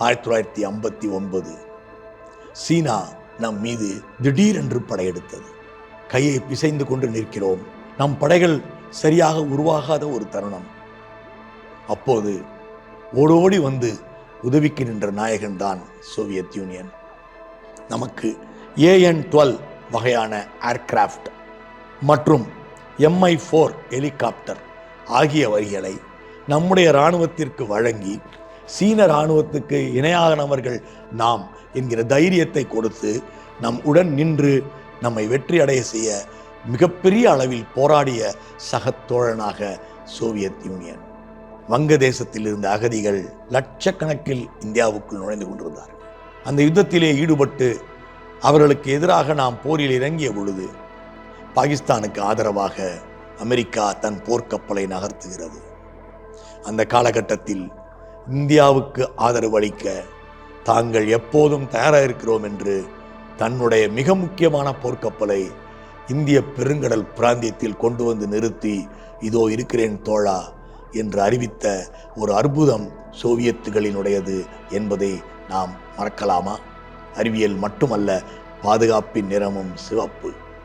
1959 சீனா நம் மீது திடீரென்று படையெடுத்தது. கையை பிசைந்து கொண்டு நிற்கிறோம். நம் படைகள் சரியாக உருவாகாத ஒரு தருணம். அப்போது ஓடோடி வந்து உதவிக்கு நின்ற நாயகன் தான் சோவியத் யூனியன். நமக்கு AN-12 வகையான ஏர்கிராஃப்ட் மற்றும் MI-4 ஹெலிகாப்டர் ஆகிய வரிகளை நம்முடைய இராணுவத்திற்கு வழங்கி சீன இராணுவத்துக்கு இணையானவர்கள் நாம் என்கிற தைரியத்தை கொடுத்து நம் உடன் நின்று நம்மை வெற்றி அடைய செய்ய மிகப்பெரிய அளவில் போராடிய சகத்தோழனாக சோவியத் யூனியன். வங்கதேசத்தில் இருந்த அகதிகள் லட்சக்கணக்கில் இந்தியாவுக்குள் நுழைந்து கொண்டிருந்தார்கள். அந்த யுத்தத்திலே ஈடுபட்டு அவர்களுக்கு எதிராக நாம் போரில் இறங்கிய பொழுது பாகிஸ்தானுக்கு ஆதரவாக அமெரிக்கா தன் போர்க்கப்பலை நகர்த்துகிறது. அந்த காலகட்டத்தில் இந்தியாவுக்கு ஆதரவு அளிக்க தாங்கள் எப்போதும் தயாராக இருக்கிறோம் என்று தன்னுடைய மிக முக்கியமான போர்க்கப்பலை இந்திய பெருங்கடல் பிராந்தியத்தில் கொண்டு வந்து நிறுத்தி, இதோ இருக்கிறேன் தோழா என்று அறிவித்த ஒரு அற்புதம் சோவியத்துகளினுடையது என்பதை நாம் மறக்கலாமா? அறிவியல் மட்டுமல்ல, பாதுகாப்பின் நிறமும் சிவப்பு.